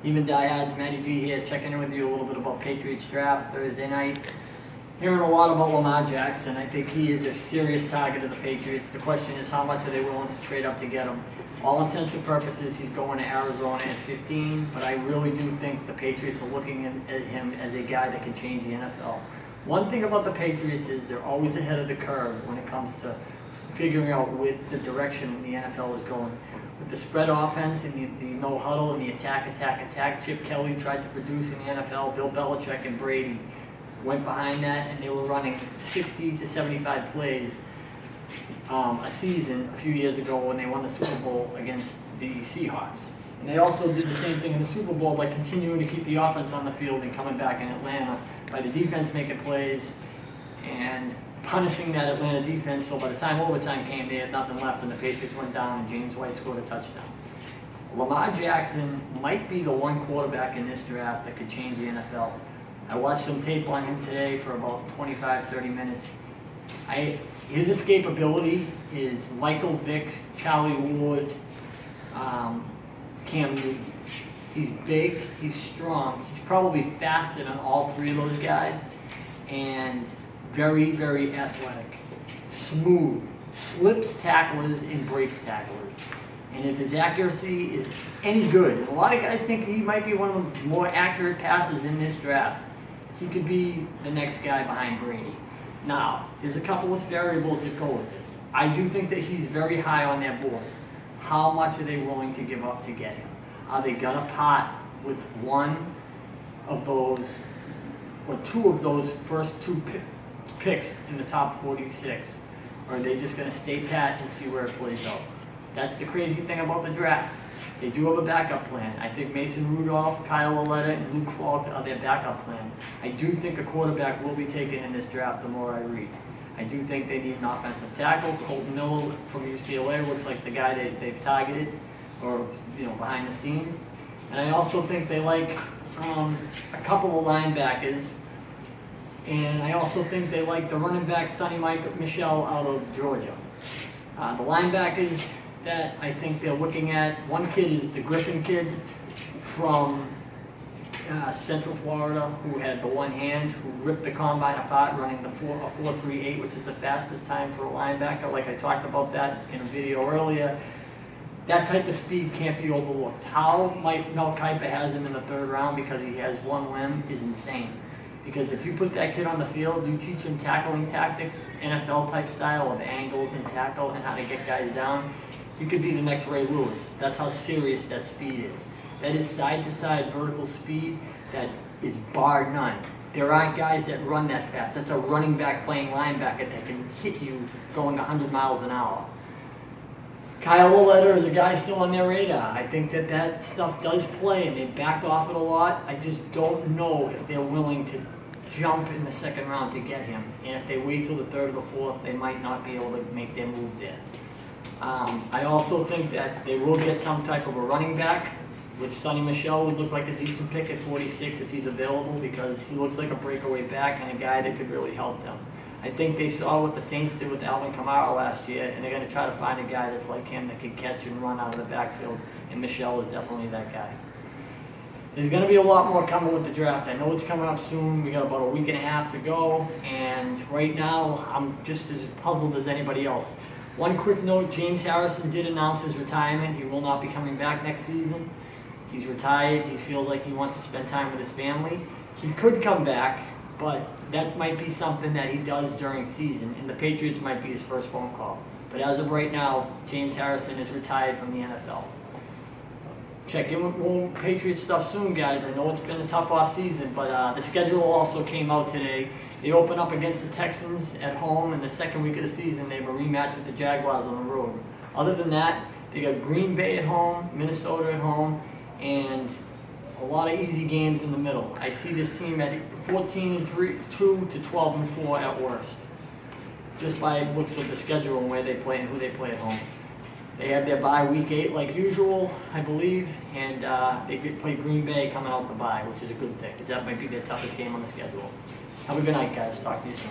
Even diehards, Matty G here, checking in with you a little bit about Patriots draft Thursday night. Hearing a lot about Lamar Jackson. I think he is a serious target of the Patriots. The question is, how much are they willing to trade up to get him? All intents and purposes, he's going to Arizona at 15, but I really do think the Patriots are looking at him as a guy that can change the NFL. One thing about the Patriots is they're always ahead of the curve when it comes to figuring out with the direction the NFL is going. With the spread offense and the no huddle and the attack, Chip Kelly tried to produce in the NFL. Bill Belichick and Brady went behind that, and they were running 60 to 75 plays a season a few years ago when they won the Super Bowl against the Seahawks. And they also did the same thing in the Super Bowl by continuing to keep the offense on the field and coming back in Atlanta by the defense making plays and punishing that Atlanta defense. So by the time overtime came, they had nothing left, and the Patriots went down, and James White scored a touchdown. Lamar Jackson might be the one quarterback in this draft that could change the NFL. I watched some tape on him today for about 25-30 minutes. His escapability is Michael Vick, Charlie Ward, Cam Newton. He's big, he's strong, he's probably faster than all three of those guys, and very, very athletic. Smooth, slips tacklers and breaks tacklers. And if his accuracy is any good, and a lot of guys think he might be one of the more accurate passers in this draft, he could be the next guy behind Brady. Now, there's a couple of variables that go with this. I do think that he's very high on their board. How much are they willing to give up to get him? Are they gonna part with one of those, or two of those first two picks in the top 46? Or are they just gonna stay pat and see where it plays out? That's the crazy thing about the draft. They do have a backup plan. I think Mason Rudolph, Kyle Aletta, and Luke Falk are their backup plan. I do think a quarterback will be taken in this draft the more I read. I do think they need an offensive tackle. Colton Miller from UCLA looks like the guy they've targeted, or behind the scenes. And I also think they like a couple of linebackers. And I also think they like the running back Sonny Michel out of Georgia. The linebackers that I think they're looking at, one kid is the Griffin kid from Central Florida, who had the one hand, who ripped the combine apart running the 4.38, which is the fastest time for a linebacker. Like I talked about that in a video earlier. That type of speed can't be overlooked. How Mel Kiper has him in the third round because he has one limb is insane. Because if you put that kid on the field, you teach him tackling tactics, NFL type style of angles and tackle and how to get guys down, you could be the next Ray Lewis. That's how serious that speed is. That is side-to-side vertical speed that is bar none. There aren't guys that run that fast. That's a running back playing linebacker that can hit you going 100 miles an hour. Kyle Aletta is a guy still on their radar. I think that stuff does play, and they backed off it a lot. I just don't know if they're willing to jump in the second round to get him. And if they wait till the third or the fourth, they might not be able to make their move there. I also think that they will get some type of a running back, which Sonny Michel would look like a decent pick at 46 if he's available, because he looks like a breakaway back and a guy that could really help them. I think they saw what the Saints did with Alvin Kamara last year, and they're going to try to find a guy that's like him that can catch and run out of the backfield, and Michel is definitely that guy. There's going to be a lot more coming with the draft. I know it's coming up soon. We got about a week and a half to go, and right now I'm just as puzzled as anybody else. One quick note, James Harrison did announce his retirement. He will not be coming back next season. He's retired. He feels like he wants to spend time with his family. He could come back, but that might be something that he does during season, and the Patriots might be his first phone call. But as of right now, James Harrison is retired from the NFL. Check in with more Patriots stuff soon, guys. I know it's been a tough offseason, but the schedule also came out today. They open up against the Texans at home, and the second week of the season they have a rematch with the Jaguars on the road. Other than that, they got Green Bay at home, Minnesota at home, and a lot of easy games in the middle. I see this team at 14-2 to 12-4 at worst, just by looks of the schedule and where they play and who they play at home. They have their bye week 8 like usual, I believe, and they play Green Bay coming out the bye, which is a good thing, because that might be their toughest game on the schedule. Have a good night, guys. Talk to you soon.